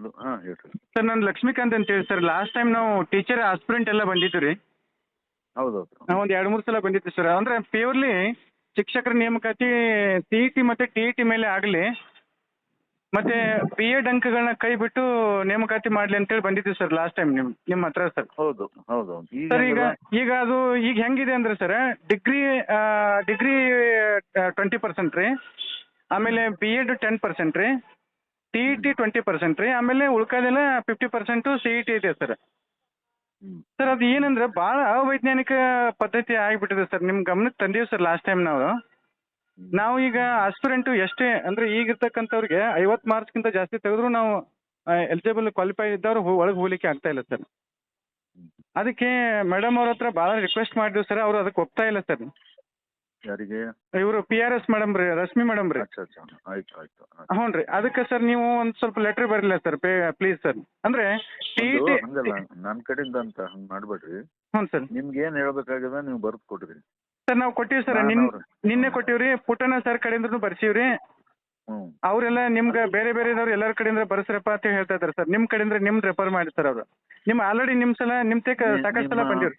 Hello, ಹಾಂ ಹೇಳ್ರಿ. Sir ನಾನು ಲಕ್ಷ್ಮೀಕಾಂತ್ ಅಂತ ಹೇಳಿ ಸರ್. ಲಾಸ್ಟ್ ಟೈಮ್ ನಾವು ಟೀಚರ್ ಆಸ್ಪಿರೆಂಟ್ ಎಲ್ಲ ಬಂದಿದ್ದು ರೀ. ಹೌದೌದು. ಒಂದು 2-3 ಸಲ ಬಂದಿತ್ತು ಸರ್. ಅಂದರೆ ಪ್ಯೂರ್ಲಿ ಶಿಕ್ಷಕರ ನೇಮಕಾತಿ ಸಿ ಇ ಟಿ ಮತ್ತು ಟಿ ಇ ಟಿ ಮೇಲೆ ಆಗಲಿ, ಮತ್ತು ಬಿ ಎಡ್ ಅಂಕಗಳನ್ನ ಕೈ ಬಿಟ್ಟು ನೇಮಕಾತಿ ಮಾಡಲಿ ಅಂತೇಳಿ ಬಂದಿದ್ದೀವಿ ಸರ್ ಲಾಸ್ಟ್ ಟೈಮ್ ನಿಮ್ಮ ಹತ್ರ ಸರ್. ಹೌದು ಹೌದೌದು. ಸರ್ ಈಗ ಅದು ಈಗ ಹೆಂಗಿದೆ ಅಂದರೆ ಸರ್, ಡಿಗ್ರಿ 20% ರೀ, ಆಮೇಲೆ ಬಿ ಎಡ್ 10% ರೀ, ಟಿ ಇ ಟಿ 20% ರೀ, ಆಮೇಲೆ ಉಳ್ಕೋದೆಲ್ಲ 50% ಸಿ ಇ ಟಿ ಇದೆ ಸರ್. ಸರ್ ಅದು ಏನಂದ್ರೆ ಭಾಳ ಅವೈಜ್ಞಾನಿಕ ಪದ್ಧತಿ ಆಗಿಬಿಟ್ಟಿದೆ ಸರ್. ನಿಮ್ಮ ಗಮನಕ್ಕೆ ತಂದೀವಿ ಸರ್ ಲಾಸ್ಟ್ ಟೈಮ್ ನಾವು ಈಗ ಆಸ್ಪಿರೆಂಟು ಎಷ್ಟೇ ಅಂದರೆ ಈಗಿರ್ತಕ್ಕಂಥವ್ರಿಗೆ 50 ಮಾರ್ಕ್ಸ್ಗಿಂತ ಜಾಸ್ತಿ ತೆಗೆದ್ರು ನಾವು ಎಲಿಜಿಬಲ್ ಕ್ವಾಲಿಫೈ ಇದ್ದವ್ರು ಒಳಗೆ ಹೋಗ್ಲಿಕ್ಕೆ ಆಗ್ತಾ ಇಲ್ಲ ಸರ್. ಅದಕ್ಕೆ ಮೇಡಮ್ ಅವ್ರ ಹತ್ರ ಭಾಳ ರಿಕ್ವೆಸ್ಟ್ ಮಾಡಿದ್ವಿ ಸರ್, ಅವರು ಅದಕ್ಕೆ ಒಪ್ತಾ ಇಲ್ಲ ಸರ್. ಯಾರಿಗೆ? ಇವರು ಪಿ ಆರ್ ಎಸ್ ಮೇಡಮ್ ರೀ, ರಶ್ಮಿ ಮೇಡಮ್ ರೀ. ಅಚ್ಚಾ ಅಚ್ಚಾ, ಆಯ್ತು ಆಯ್ತು. ಹ್ಞೂ ರೀ. ಅದಕ್ಕೆ ಸರ್ ನೀವು ಒಂದು ಸ್ವಲ್ಪ ಲೆಟ್ರ್ ಬರಲಿಲ್ಲ ಸರ್, ಪ್ಲೀಸ್ ಸರ್. ಅಂದರೆ ಟಿ ಇ ಟಿ ಹಂಗಲ್ಲ, ನನ್ನ ಕಡೆಯಿಂದ ಅಂತ ಹಂಗೆ ಮಾಡಬೇಡ್ರಿ. ಹ್ಞೂ ಸರ್. ನಿಮ್ಗೆ ಏನು ಹೇಳ್ಬೇಕಾಗ್ಯದ ನೀವು ಬರೆದು ಕೊಡ್ರಿ. ಸರ್ ನಾವು ಕೊಟ್ಟಿವಿ ಸರ್, ನಿನ್ನೆ ಕೊಟ್ಟಿವಿ ರೀ. ಪುಟ್ಟಣ್ಣ ಸರ್ ಕಡೆಯಿಂದನೂ ಬರ್ಸೀವಿ ರೀ. ಅವರೆಲ್ಲ ನಿಮ್ಗೆ ಬೇರೆದವ್ರು ಎಲ್ಲರ ಕಡೆಯಿಂದ ಬರ್ಸ್ರಪ್ಪ ಅಂತ ಹೇಳ್ತಾ ಇದ್ದಾರೆ ಸರ್. ನಿಮ್ಮ ಕಡೆಯಿಂದ ನಿಮ್ಗೆ ರೆಫರ್ ಮಾಡಿ ಸರ್ ಅವರು. ಆಲ್ರೆಡಿ ನಿಮ್ಮ ಸಲ ಸಾಕಷ್ಟು ಸಲ ಬಂದಿವ್ರಿ.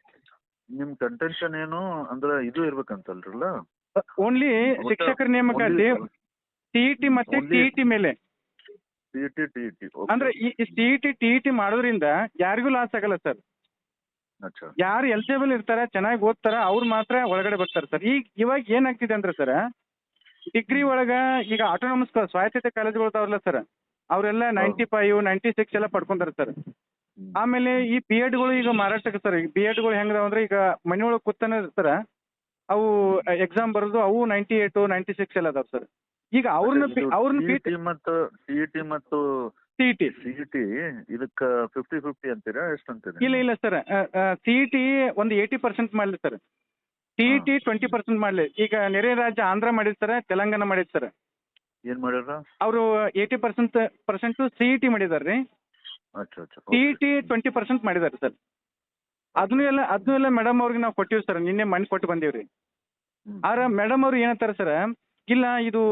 ನಿಮ್ಮ ಕಂಟೆನ್ಷನ್ ಏನು ಅಂದ್ರೆ ಇದು ಇರ್ಬೇಕಂತಲ್ರಲ್ಲ, ಓನ್ಲಿ ಶಿಕ್ಷಕರ ನೇಮಕಾತಿ ಸಿ ಇ ಟಿ ಮತ್ತು ಟಿ ಇ ಟಿ ಮೇಲೆ. ಸಿ ಇ ಟಿ ಅಂದ್ರೆ ಈ C E T T E T ಮಾಡೋದ್ರಿಂದ ಯಾರಿಗೂ ಲಾಸ್ ಆಗಲ್ಲ ಸರ್. ಅಚ್ಚಾ. ಯಾರು ಎಲಿಜಿಬಲ್ ಇರ್ತಾರೆ, ಚೆನ್ನಾಗಿ ಓದ್ತಾರೆ, ಅವ್ರು ಮಾತ್ರ ಒಳಗಡೆ ಬರ್ತಾರೆ ಸರ್. ಇವಾಗ ಏನಾಗ್ತಿದೆ ಅಂದ್ರೆ ಸರ್, ಡಿಗ್ರಿ ಒಳಗೆ ಈಗ ಆಟೋನಮಸ್ ಸ್ವಾಯತ್ತತೆ ಕಾಲೇಜುಗಳು ಇದಾವಲ್ಲ ಸರ್, ಅವರೆಲ್ಲ 95, 96 ಎಲ್ಲ ಪಡ್ಕೊಂತಾರೆ ಸರ್. ಆಮೇಲೆ ಈ ಬಿ ಎಡ್ಗಳು ಈಗ ಮಾರಾಟಕ್ಕೆ ಸರ್. ಈಗ ಬಿ ಎಡ್ಗಳು ಹೆಂಗದಾವ ಅಂದ್ರೆ ಈಗ ಮನೆಯೊಳಗೆ ಕೂತಾನೆ ಸರ್, ಅವು ಎಕ್ಸಾಮ್ ಬರೋದು ಅವು 98, 96 ಎಲ್ಲ ಅದಾವೆ ಸರ್. ಈಗ ಅವ್ರನ್ನ ಮತ್ತು ಸಿ ಇ ಟಿ ಮತ್ತು ಸಿ ಇ ಟಿ ಇದಕ್ಕೆ 50-50 ಅಂತೀರಾ, ಎಷ್ಟು ಅಂತೀರಾ? ಇಲ್ಲ ಸರ್, ಸಿ ಇ ಟಿ ಒಂದು 80% ಮಾಡಲಿ ಸರ್, ಟಿ ಇ ಟಿ 20% ಮಾಡಲಿ. ಈಗ ನೆರೆ ರಾಜ್ಯ ಆಂಧ್ರ ಮಾಡಿದ್ ಸರ್, ತೆಲಂಗಾಣ ಮಾಡಿದ್ ಸರ್. ಏನು ಮಾಡ್ಯಾರ ಅವರು 80% ಸಿ ಇ ಟಿ ಮಾಡಿದಾರೆ ರೀ. ಅಚ್ಚಾ ಅಚ್ಚಾ. ಟಿ ಇ ಟಿ 20% ಮಾಡಿದ್ದಾರೆ ಸರ್. ಅದನ್ನೆಲ್ಲ ಮೇಡಮ್ ಅವ್ರಿಗೆ ನಾವು ಕೊಟ್ಟಿವಿ ಸರ್, ನಿನ್ನೆ ಮನೆ ಕೊಟ್ಟು ಬಂದೀವಿ ರೀ. ಆದ್ರೆ ಮೇಡಮ್ ಅವ್ರು ಏನಂತಾರೆ ಸರ್, ಇಲ್ಲ ಇದು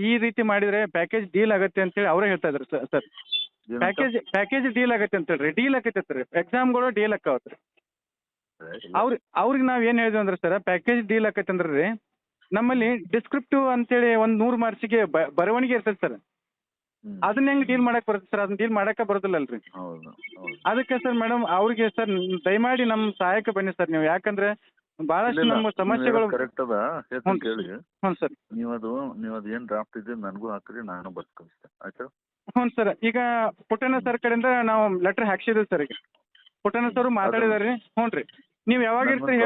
ಈ ರೀತಿ ಮಾಡಿದರೆ ಪ್ಯಾಕೇಜ್ ಡೀಲ್ ಆಗುತ್ತೆ ಅಂತೇಳಿ ಅವರೇ ಹೇಳ್ತಾ ಇದ್ದಾರೆ ಸರ್. ಪ್ಯಾಕೇಜ್ ಡೀಲ್ ಆಗತ್ತೆ ಅಂತ ಹೇಳ್ರಿ, ಡೀಲ್ ಆಗತ್ತೆ ರೀ, ಎಕ್ಸಾಮ್ಗಳು ಡೀಲ್ ಆಕಾವತ್ತು ರೀ. ಅವ್ರಿಗೆ ನಾವು ಏನು ಹೇಳಿದ್ವಿ ಅಂದ್ರೆ ಸರ್, ಪ್ಯಾಕೇಜ್ ಡೀಲ್ ಆಕತ್ತೆ ಅಂದ್ರೆ ರೀ, ನಮ್ಮಲ್ಲಿ ಡಿಸ್ಕ್ರಿಪ್ಟಿವ್ ಅಂತೇಳಿ ಒಂದು 100 ಮಾರ್ಕ್ಸಿಗೆ ಬರವಣಿಗೆ ಇರ್ತದೆ ಸರ್. ಅದನ್ನ ಹೆಂಗೆ ಡೀಲ್ ಮಾಡಕ್ಕೆ ಬರುತ್ತೆ ಸರ್? ಅದನ್ನ ಡೀಲ್ ಮಾಡಕ್ಕೆ ಬರೋದಿಲ್ಲಲ್ರಿ. ಅದಕ್ಕೆ ಸರ್ ಮೇಡಮ್ ಅವ್ರಿಗೆ ಸರ್ ದಯಮಾಡಿ ನಮ್ಮ ಸಹಾಯಕ್ಕೆ ಬನ್ನಿ ಸರ್ ನೀವು. ಯಾಕಂದ್ರೆ ಭಾಳಷ್ಟು ನಮ್ಮ ಸಮಸ್ಯೆಗಳು ಕರೆಕ್ಟ್ ಅದ ಕೇಳಿ. ಹ್ಞೂ ಸರ್. ನೀವು ಅದು ಏನು ಡ್ರಾಫ್ಟ್ ಇದೆ ನನಗೂ ಹಾಕ್ರಿ, ನಾನು ಬರ್ದು ಕಳಿಸ್ತೇನೆ, ಆಯ್ತಾ? ಹ್ಞೂ ಸರ್. ಈಗ ಪುಟ್ಟಣ್ಣ ಸರ್ ಕಡೆಯಿಂದ ನಾವು ಲೆಟ್ರ್ ಹಾಕ್ಸಿದ್ದೀವಿ ಸರ್. ಈಗ ಪುಟ್ಟಣ್ಣ ಸರ್ ಮಾತಾಡಿದಾರೆ ರೀ. ಹ್ಞೂ ರೀ. ನೀವು ಯಾವಾಗ ಇರ್ತೀರಿ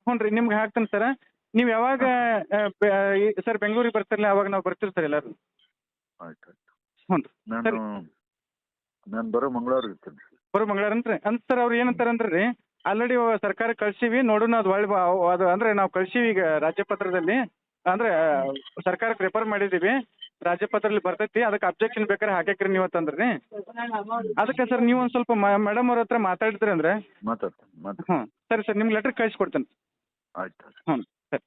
ಹ್ಞೂ ರೀ, ನಿಮ್ಗೆ ಹಾಕ್ತೇನೆ ಸರ್. ನೀವು ಯಾವಾಗ ಸರ್ ಬೆಂಗಳೂರಿಗೆ ಬರ್ತಿರಲ್ಲ, ಅವಾಗ ನಾವು ಬರ್ತೀವಿ ಸರ್ ಎಲ್ಲರೂ. ಆಯ್ತು ಆಯ್ತು. ಹ್ಞೂ ರೀ. ನಾನು ಬರೋ ಮಂಗಳವಾರ ಇರ್ತೇನೆ. ಮಂಗಳವಾರ ಅಂತ ಸರ್. ಅವ್ರು ಏನಂತಾರೆ ಅಂದ್ರೆ ರೀ, ಆಲ್ರೆಡಿ ಸರ್ಕಾರ ಕಳ್ಸೀವಿ ನೋಡೋಣ, ಅದು ಅಂದರೆ ನಾವು ಕಳ್ಸೀವಿ ಈಗ ರಾಜ್ಯಪತ್ರದಲ್ಲಿ, ಅಂದರೆ ಸರ್ಕಾರಕ್ಕೆ ರೆಫರ್ ಮಾಡಿದ್ದೀವಿ, ರಾಜ್ಯಪತ್ರದಲ್ಲಿ ಬರ್ತೈತಿ, ಅದಕ್ಕೆ ಅಬ್ಜೆಕ್ಷನ್ ಬೇಕಾದ್ರೆ ಹಾಕ್ಯಾಕ್ರಿ ನೀವು ಅಂತಂದ್ರೆ ರೀ. ಅದಕ್ಕೆ ಸರ್ ನೀವು ಒಂದು ಸ್ವಲ್ಪ ಮೇಡಮ್ ಅವ್ರ ಹತ್ರ ಮಾತಾಡ್ತೀರಿ ಅಂದರೆ. ಮಾತಾಡ್ತೀನಿ. ಹ್ಞೂ ಸರಿ ಸರ್, ನಿಮ್ಗೆ ಲೆಟ್ರ್ ಕಳಿಸ್ಕೊಡ್ತೇನೆ. ಆಯ್ತು. ಹ್ಞೂ ಸರಿ.